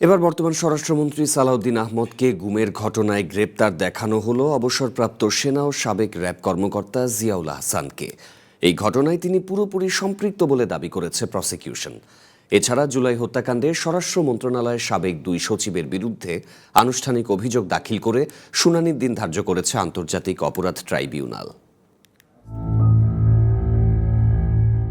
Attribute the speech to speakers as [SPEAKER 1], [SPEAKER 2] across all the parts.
[SPEAKER 1] এবার বর্তমান স্বরাষ্ট্রমন্ত্রী সালাউদ্দিন আহমদকে গুমের ঘটনায় গ্রেপ্তার দেখানো হলো অবসরপ্রাপ্ত সেনা ও সাবেক র্যাব কর্মকর্তা জিয়াউল আহসানকে। এই ঘটনায় তিনি পুরোপুরি সম্পৃক্ত বলে দাবি করেছে প্রসিকিউশন। এছাড়া জুলাই হত্যাকাণ্ডে স্বরাষ্ট্র মন্ত্রণালয়ের সাবেক 2 সচিবের বিরুদ্ধে আনুষ্ঠানিক অভিযোগ দাখিল করে শুনানির দিন ধার্য করেছে আন্তর্জাতিক অপরাধ ট্রাইব্যুনাল।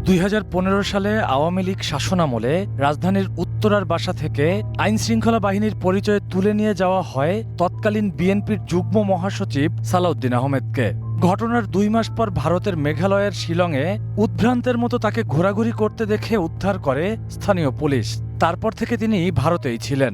[SPEAKER 2] 2015 সালে আওয়ামী লীগ শাসনামলে রাজধানীর উত্তরার বাসা থেকে আইনশৃঙ্খলা বাহিনীর পরিচয় তুলে নিয়ে যাওয়া হয় তৎকালীন বিএনপির যুগ্ম মহাসচিব সালাউদ্দিন আহমেদকে। ঘটনার 2 মাস পর ভারতের মেঘালয়ের শিলংয়ে উদ্ভ্রান্তের মতো তাকে ঘোরাঘুরি করতে দেখে উদ্ধার করে স্থানীয় পুলিশ। তারপর থেকে তিনি ভারতেই ছিলেন।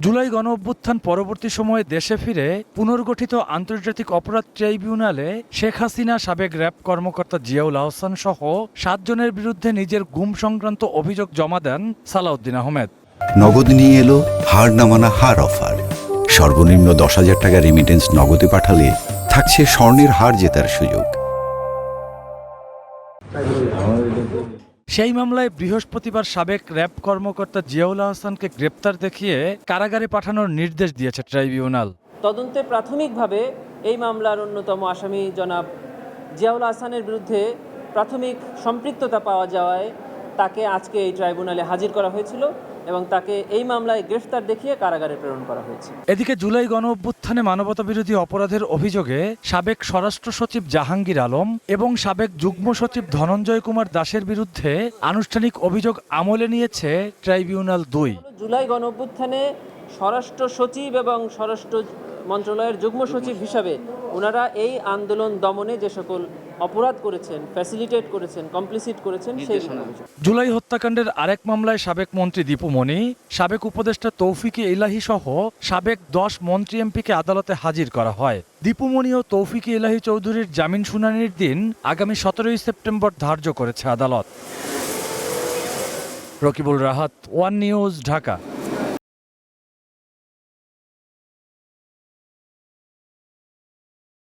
[SPEAKER 2] জুলাই গণঅভ্যুত্থান পরবর্তী সময়ে দেশে ফিরে পুনর্গঠিত আন্তর্জাতিক অপরাধ ট্রাইব্যুনালে শেখ হাসিনা, সাবেক র্যাব কর্মকর্তা জিয়াউল আহসান সহ 7 জনের বিরুদ্ধে নিজের গুম সংক্রান্ত অভিযোগ জমা দেন সালাউদ্দিন আহমেদ।
[SPEAKER 3] নগদ নিয়ে এলো হার না মানা হার অফার। সর্বনিম্ন 10,000 টাকা রেমিটেন্স নগদে পাঠালে থাকছে স্বর্ণের হার জেতার সুযোগ।
[SPEAKER 2] সেই মামলায় বৃহস্পতিবার সাবেক র্যাব কর্মকর্তা জিয়াউল আহসানকে গ্রেপ্তার দেখিয়ে কারাগারে পাঠানোর নির্দেশ দিয়েছে ট্রাইব্যুনাল।
[SPEAKER 4] তদন্তে প্রাথমিকভাবে এই মামলার অন্যতম আসামি জনাব জিয়াউল আহসানের বিরুদ্ধে প্রাথমিক সম্পৃক্ততা পাওয়া যাওয়ায় তাকে আজকে এই ট্রাইব্যুনালে হাজির করা হয়েছিল এবং তাকে এই মামলায় গ্রেফতার দেখিয়ে কারাগারে প্রেরণ করা হয়েছে।
[SPEAKER 2] এদিকে জুলাই গণঅভ্যুত্থানে মানবতাবিরোধী অপরাধের অভিযোগে সাবেক স্বরাষ্ট্র সচিব জাহাঙ্গীর আলম এবং সাবেক যুগ্ম সচিব ধনঞ্জয় কুমার দাসের বিরুদ্ধে আনুষ্ঠানিক অভিযোগ আমলে নিয়েছে ট্রাইব্যুনাল 2।
[SPEAKER 4] জুলাই গণঅভ্যুত্থানে স্বরাষ্ট্র সচিব এবং স্বরাষ্ট্র মন্ত্রণালয়ের যুগ্ম সচিব হিসাবে ওনারা এই আন্দোলন দমনে যে সকল অপরাধ করেছেন, ফ্যাসিলিটেট করেছেন, কমপ্লিসিট করেছেন সেই অভিযোগ।
[SPEAKER 2] জুলাই হত্যাকাণ্ডের আরেক মামলায় সাবেক মন্ত্রী দীপু মনি, সাবেক উপদেষ্টা তৌফিকে ইলাহি সহ সাবেক 10 মন্ত্রী এমপিকে আদালতে হাজির করা হয়। দীপু মনি ও তৌফিকে ইলাহি চৌধুরীর জামিন শুনানির দিন আগামী 17 সেপ্টেম্বর ধার্য করেছে আদালত। Rakibul Rahat, one news, Dhaka.